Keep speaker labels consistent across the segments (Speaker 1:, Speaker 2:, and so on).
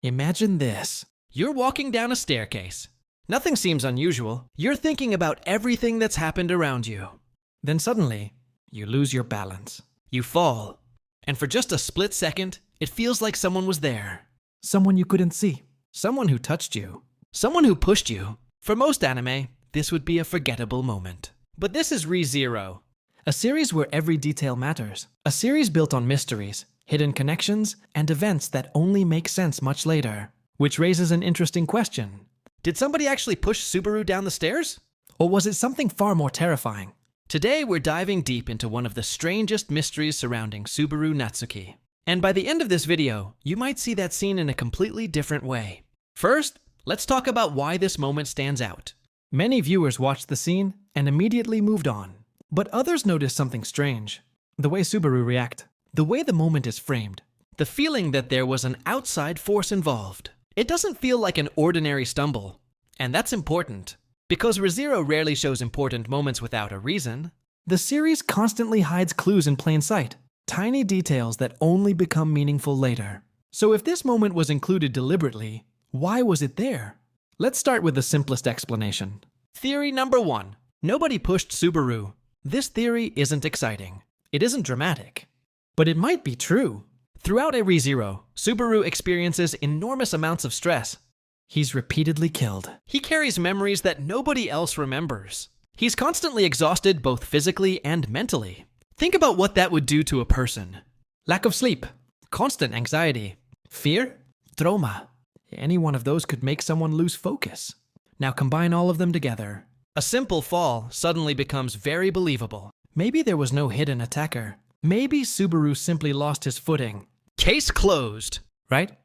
Speaker 1: Imagine this. You're walking down a staircase. Nothing seems unusual. You're thinking about everything that's happened around you. Then suddenly, you lose your balance. You fall. And for just a split second, it feels like someone was there. Someone you couldn't see. Someone who touched you. Someone who pushed you. For most anime, this would be a forgettable moment. But this is Re:Zero, a series where every detail matters. A series built on mysteries, hidden connections, and events that only make sense much later. Which raises an interesting question. Did somebody actually push Subaru down the stairs? Or was it something far more terrifying? Today we're diving deep into one of the strangest mysteries surrounding Subaru Natsuki. And by the end of this video, you might see that scene in a completely different way. First, let's talk about why this moment stands out. Many viewers watched the scene and immediately moved on. But others noticed something strange. The way Subaru reacts. The way the moment is framed. The feeling that there was an outside force involved. It doesn't feel like an ordinary stumble. And that's important. Because Re:Zero rarely shows important moments without a reason. The series constantly hides clues in plain sight. Tiny details that only become meaningful later. So if this moment was included deliberately, why was it there? Let's start with the simplest explanation. Theory number 1. Nobody pushed Subaru. This theory isn't exciting. It isn't dramatic. But it might be true. Throughout a Re:Zero, Subaru experiences enormous amounts of stress. He's repeatedly killed. He carries memories that nobody else remembers. He's constantly exhausted both physically and mentally. Think about what that would do to a person. Lack of sleep, constant anxiety, fear, trauma. Any one of those could make someone lose focus. Now combine all of them together. A simple fall suddenly becomes very believable. Maybe there was no hidden attacker. Maybe Subaru simply lost his footing. Case closed. Right?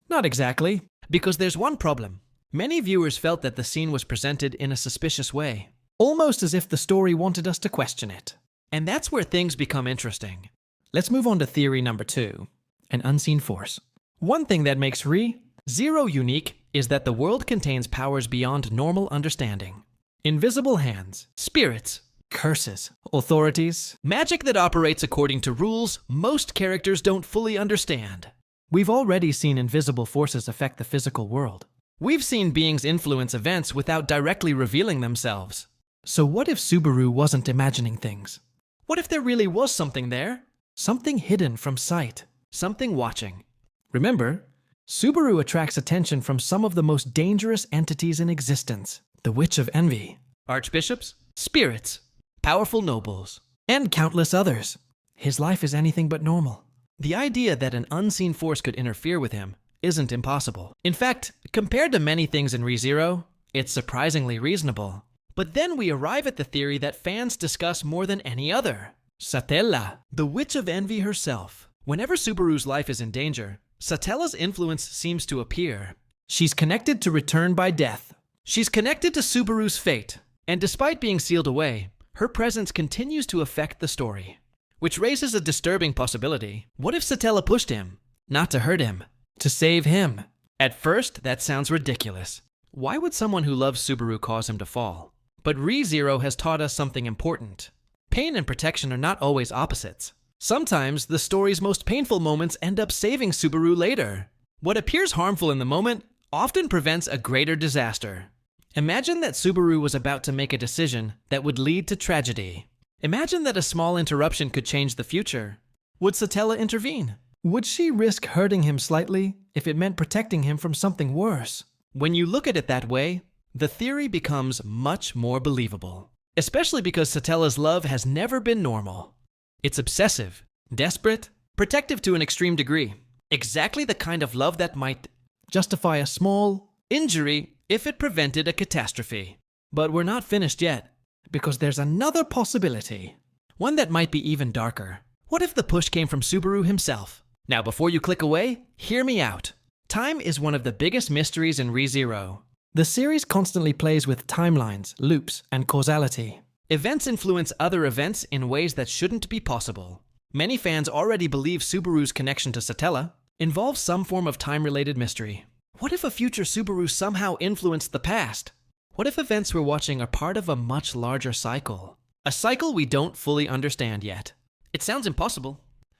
Speaker 1: Not exactly. Because there's one problem. Many viewers felt that the scene was presented in a suspicious way. Almost as if the story wanted us to question it. And that's where things become interesting. Let's move on to theory number 2. An unseen force. One thing that makes Re:Zero unique is that the world contains powers beyond normal understanding. Invisible hands, spirits, curses, authorities, magic that operates according to rules most characters don't fully understand. We've already seen invisible forces affect the physical world. We've seen beings influence events without directly revealing themselves. So what if Subaru wasn't imagining things? What if there really was something there? Something hidden from sight. Something watching. Remember, Subaru attracts attention from some of the most dangerous entities in existence. The Witch of Envy. Archbishops, spirits, powerful nobles, and countless others. His life is anything but normal. The idea that an unseen force could interfere with him isn't impossible. In fact, compared to many things in Re:Zero, it's surprisingly reasonable. But then we arrive at the theory that fans discuss more than any other. Satella, the Witch of Envy herself. Whenever Subaru's life is in danger, Satella's influence seems to appear. She's connected to return by death. She's connected to Subaru's fate. And despite being sealed away, her presence continues to affect the story. Which raises a disturbing possibility. What if Satella pushed him? Not to hurt him, to save him. At first, that sounds ridiculous. Why would someone who loves Subaru cause him to fall? But Re:Zero has taught us something important. Pain and protection are not always opposites. Sometimes the story's most painful moments end up saving Subaru later. What appears harmful in the moment often prevents a greater disaster. Imagine that Subaru was about to make a decision that would lead to tragedy. Imagine that a small interruption could change the future. Would Satella intervene? Would she risk hurting him slightly if it meant protecting him from something worse? When you look at it that way, the theory becomes much more believable. Especially because Satella's love has never been normal. It's obsessive, desperate, protective to an extreme degree. Exactly the kind of love that might justify a small injury if it prevented a catastrophe. But we're not finished yet, because there's another possibility. One that might be even darker. What if the push came from Subaru himself? Now before you click away, hear me out. Time is one of the biggest mysteries in Re:Zero. The series constantly plays with timelines, loops, and causality. Events influence other events in ways that shouldn't be possible. Many fans already believe Subaru's connection to Satella involves some form of time-related mystery. What if a future Subaru somehow influenced the past? What if events we're watching are part of a much larger cycle? A cycle we don't fully understand yet. It sounds impossible.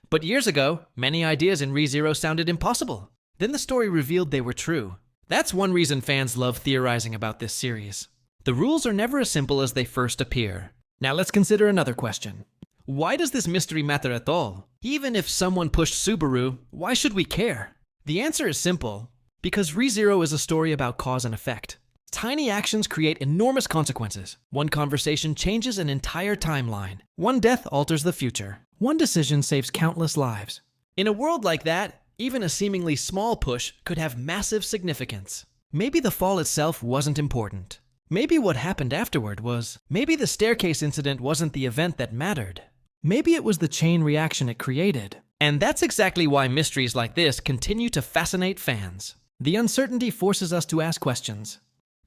Speaker 1: But years ago, many ideas in Re:Zero sounded impossible. Then the story revealed they were true. That's one reason fans love theorizing about this series. The rules are never as simple as they first appear. Now let's consider another question. Why does this mystery matter at all? Even if someone pushed Subaru, why should we care? The answer is simple. Because ReZero is a story about cause and effect. Tiny actions create enormous consequences. One conversation changes an entire timeline. One death alters the future. One decision saves countless lives. In a world like that, even a seemingly small push could have massive significance. Maybe the fall itself wasn't important. Maybe what happened afterward was. Maybe the staircase incident wasn't the event that mattered. Maybe it was the chain reaction it created. And that's exactly why mysteries like this continue to fascinate fans. The uncertainty forces us to ask questions,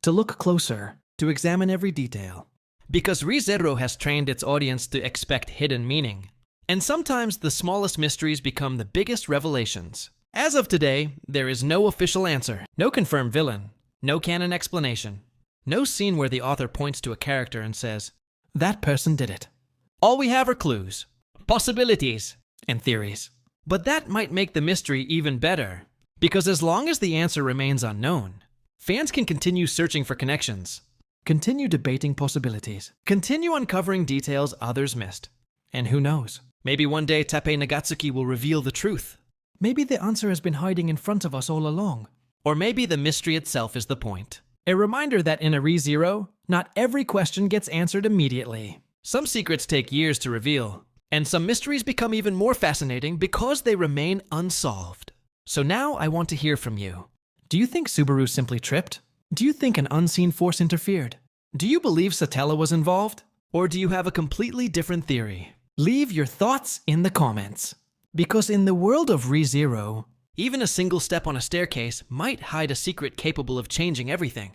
Speaker 1: to look closer, to examine every detail. Because ReZero has trained its audience to expect hidden meaning. And sometimes the smallest mysteries become the biggest revelations. As of today, there is no official answer, no confirmed villain, no canon explanation, no scene where the author points to a character and says, "That person did it." All we have are clues, possibilities, and theories. But that might make the mystery even better. Because as long as the answer remains unknown, fans can continue searching for connections, continue debating possibilities, continue uncovering details others missed. And who knows? Maybe one day Teppei Nagatsuki will reveal the truth. Maybe the answer has been hiding in front of us all along. Or maybe the mystery itself is the point. A reminder that in a ReZero, not every question gets answered immediately. Some secrets take years to reveal, and some mysteries become even more fascinating because they remain unsolved. So now I want to hear from you. Do you think Subaru simply tripped? Do you think an unseen force interfered? Do you believe Satella was involved? Or do you have a completely different theory? Leave your thoughts in the comments. Because in the world of ReZero, even a single step on a staircase might hide a secret capable of changing everything.